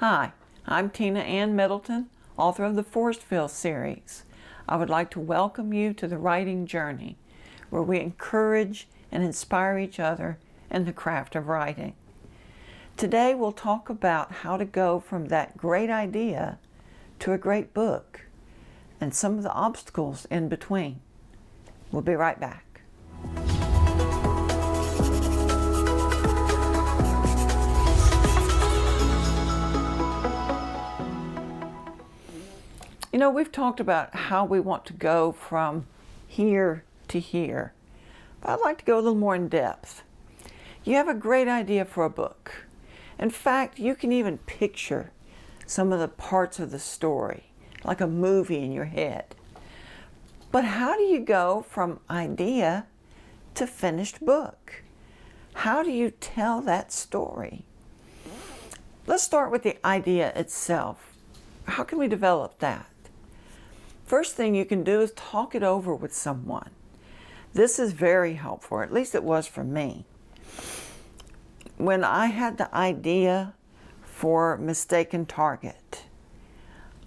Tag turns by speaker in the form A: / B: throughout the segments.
A: Hi, I'm Tina Ann Middleton, author of the Forestville series. I would like to welcome you to the writing journey, where we encourage and inspire each other in the craft of writing. Today we'll talk about how to go from that great idea to a great book and some of the obstacles in between. We'll be right back. You know, we've talked about how we want to go from here to here, but I'd like to go a little more in depth. You have a great idea for a book. In fact, you can even picture some of the parts of the story, like a movie in your head. But how do you go from idea to finished book? How do you tell that story? Let's start with the idea itself. How can we develop that? First thing you can do is talk it over with someone. This is very helpful, or at least it was for me. When I had the idea for Mistaken Target,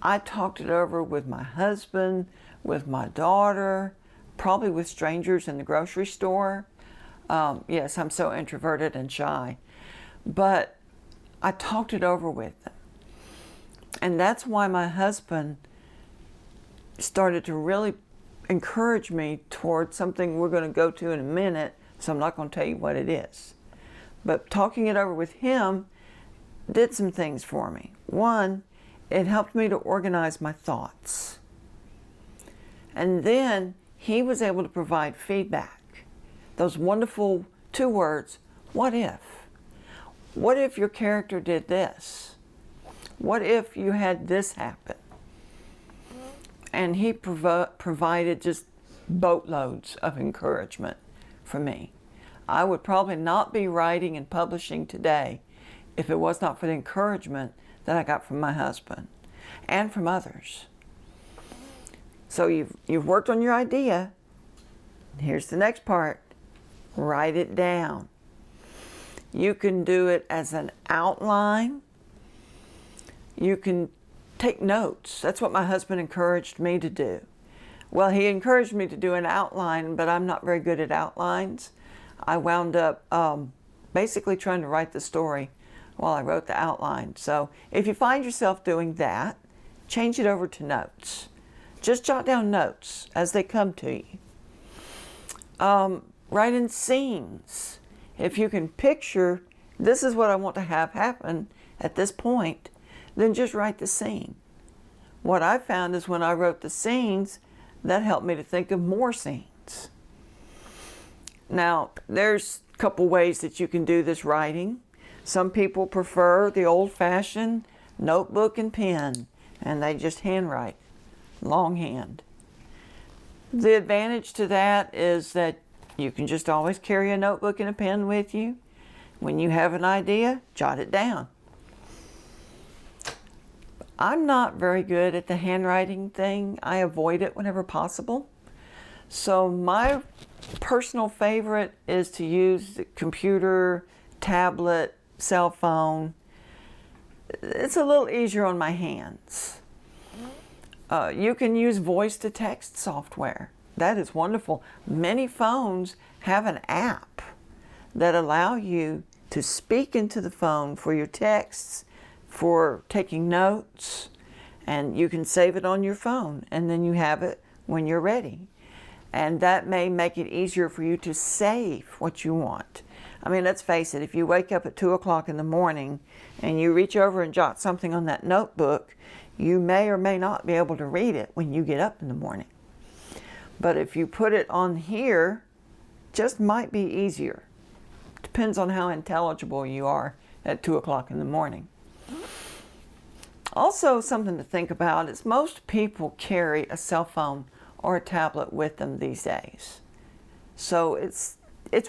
A: I talked it over with my husband, with my daughter, probably with strangers in the grocery store. Yes, I'm so introverted and shy, but I talked it over with them. And that's why my husband started to really encourage me towards something we're going to go to in a minute, so I'm not going to tell you what it is. But talking it over with him did some things for me. One, it helped me to organize my thoughts. And then he was able to provide feedback. Those wonderful 2 words, what if? What if your character did this? What if you had this happen? And he provided just boatloads of encouragement for me. I would probably not be writing and publishing today if it was not for the encouragement that I got from my husband and from others. So you've worked on your idea. Here's the next part. Write it down. You can do it as an outline. You can take notes. That's what my husband encouraged me to do. Well, he encouraged me to do an outline, but I'm not very good at outlines. I wound up basically trying to write the story while I wrote the outline. So if you find yourself doing that, change it over to notes. Just jot down notes as they come to you. Write in scenes. If you can picture, this is what I want to have happen at this point, then just write the scene. What I found is when I wrote the scenes, that helped me to think of more scenes. Now, there's a couple ways that you can do this writing. Some people prefer the old-fashioned notebook and pen, and they just handwrite, longhand. The advantage to that is that you can just always carry a notebook and a pen with you. When you have an idea, jot it down. I'm not very good at the handwriting thing. I avoid it whenever possible. So my personal favorite is to use the computer, tablet, cell phone. It's a little easier on my hands. You can use voice-to-text software. That is wonderful. Many phones have an app that allow you to speak into the phone for your texts, for taking notes, and you can save it on your phone, and then you have it when you're ready. And that may make it easier for you to save what you want. I mean, let's face it, if you wake up at 2 o'clock in the morning and you reach over and jot something on that notebook, you may or may not be able to read it when you get up in the morning. But if you put it on here, just might be easier. Depends on how intelligible you are at 2 o'clock in the morning. Also, something to think about is most people carry a cell phone or a tablet with them these days. So it's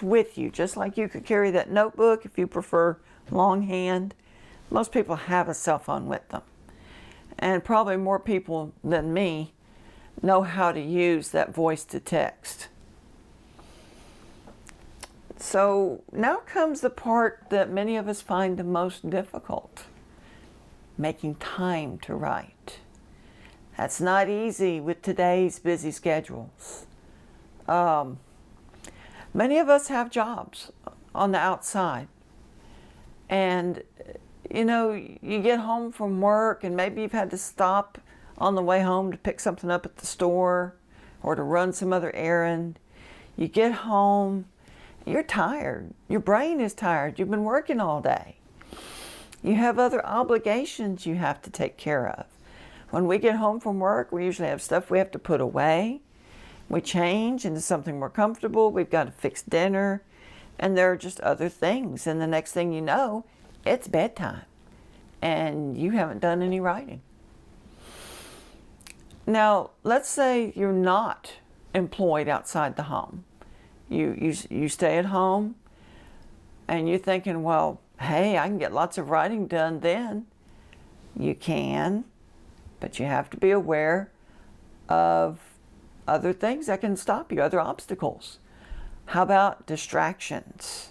A: with you, just like you could carry that notebook if you prefer longhand. Most people have a cell phone with them. And probably more people than me know how to use that voice to text. So now comes the part that many of us find the most difficult. making time to write. That's not easy with today's busy schedules. Many of us have jobs on the outside. And, you get home from work and maybe you've had to stop on the way home to pick something up at the store or to run some other errand. You get home, you're tired. Your brain is tired. You've been working all day. You have other obligations you have to take care of. When we get home from work, we usually have stuff we have to put away. We change into something more comfortable. We've got to fix dinner. And there are just other things. And the next thing you know, it's bedtime. And you haven't done any writing. Now, let's say you're not employed outside the home. You stay at home and you're thinking, well, hey, I can get lots of writing done then. You can, but you have to be aware of other things that can stop you, other obstacles. How about distractions?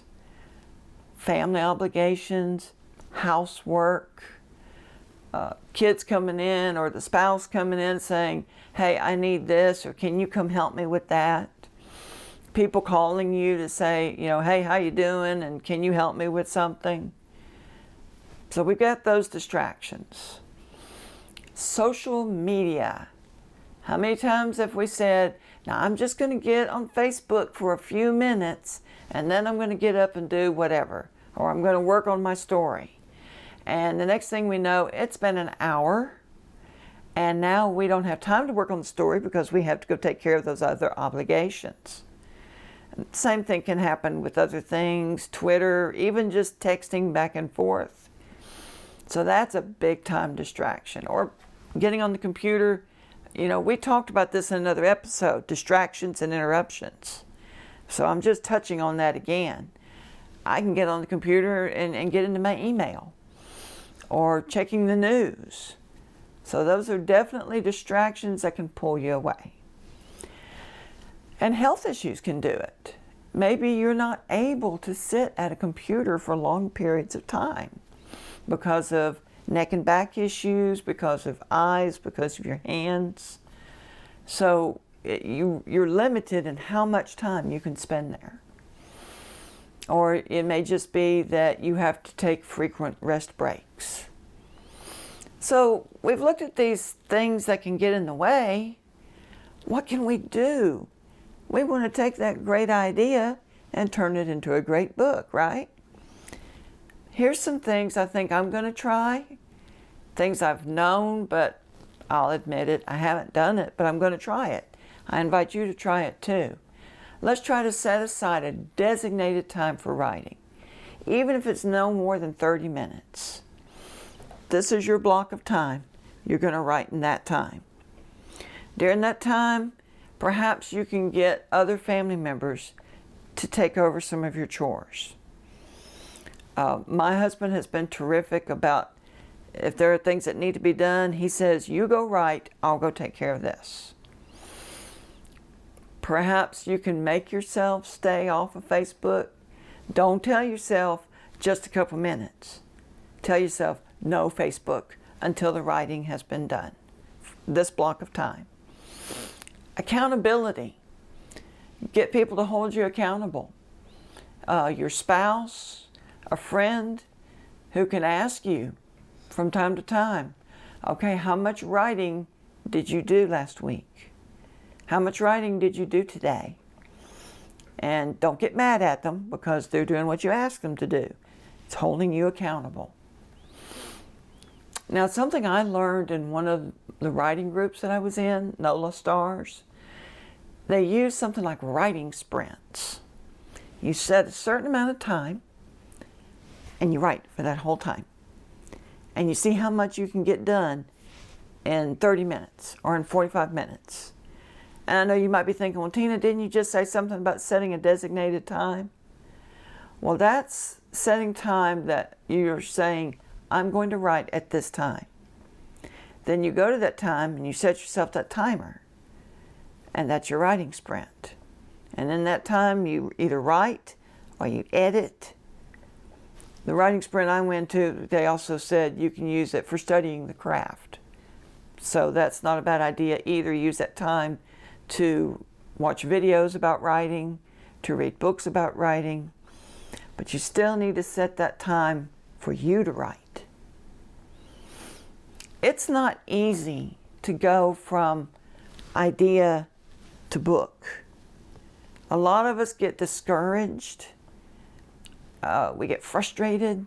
A: Family obligations, housework, kids coming in or the spouse coming in saying, hey, I need this, or can you come help me with that? People calling you to say, hey, how you doing? And can you help me with something? So we've got those distractions. Social media. How many times have we said, now I'm just going to get on Facebook for a few minutes and then I'm going to get up and do whatever, or I'm going to work on my story. And the next thing we know, it's been an hour and now we don't have time to work on the story because we have to go take care of those other obligations. And same thing can happen with other things, Twitter, even just texting back and forth. So that's a big time distraction. Or getting on the computer. We talked about this in another episode, distractions and interruptions. So I'm just touching on that again. I can get on the computer and get into my email or checking the news. So those are definitely distractions that can pull you away. And health issues can do it. Maybe you're not able to sit at a computer for long periods of time because of neck and back issues, because of eyes, because of your hands. So you're limited in how much time you can spend there. Or it may just be that you have to take frequent rest breaks. So we've looked at these things that can get in the way. What can we do? We want to take that great idea and turn it into a great book, right? Here's some things I think I'm going to try. Things I've known, but I'll admit it, I haven't done it, but I'm going to try it. I invite you to try it too. Let's try to set aside a designated time for writing, even if it's no more than 30 minutes. This is your block of time. You're going to write in that time. During that time, perhaps you can get other family members to take over some of your chores. My husband has been terrific about if there are things that need to be done, he says, you go write, I'll go take care of this. Perhaps you can make yourself stay off of Facebook. Don't tell yourself just a couple minutes. Tell yourself no Facebook until the writing has been done. This block of time. Accountability. Get people to hold you accountable. Your spouse, a friend who can ask you from time to time, okay, how much writing did you do last week? How much writing did you do today? And don't get mad at them because they're doing what you asked them to do. It's holding you accountable. Now, something I learned in one of the writing groups that I was in, NOLA Stars, they use something like writing sprints. You set a certain amount of time and you write for that whole time. And you see how much you can get done in 30 minutes or in 45 minutes. And I know you might be thinking, well, Tina, didn't you just say something about setting a designated time? Well, that's setting time that you're saying, I'm going to write at this time. Then you go to that time and you set yourself that timer. And that's your writing sprint. And in that time, you either write or you edit. The writing sprint I went to, they also said you can use it for studying the craft. So that's not a bad idea either. Use that time to watch videos about writing, to read books about writing, but you still need to set that time for you to write. It's not easy to go from idea to book. A lot of us get discouraged. We get frustrated.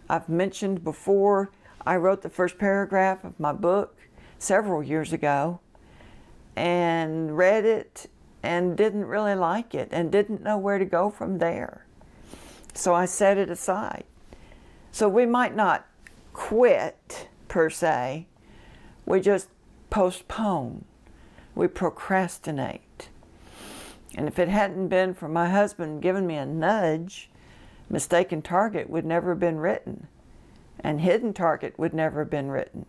A: I've mentioned before, I wrote the first paragraph of my book several years ago and read it and didn't really like it and didn't know where to go from there. So I set it aside. So we might not quit per se, we just postpone, we procrastinate. And if it hadn't been for my husband giving me a nudge, Mistaken Target would never have been written, and Hidden Target would never have been written.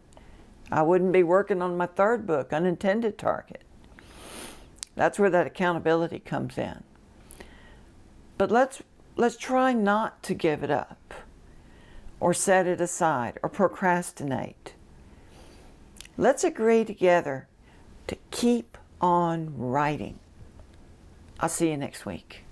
A: I wouldn't be working on my third book, Unintended Target. That's where that accountability comes in. But let's try not to give it up, or set it aside, or procrastinate. Let's agree together to keep on writing. I'll see you next week.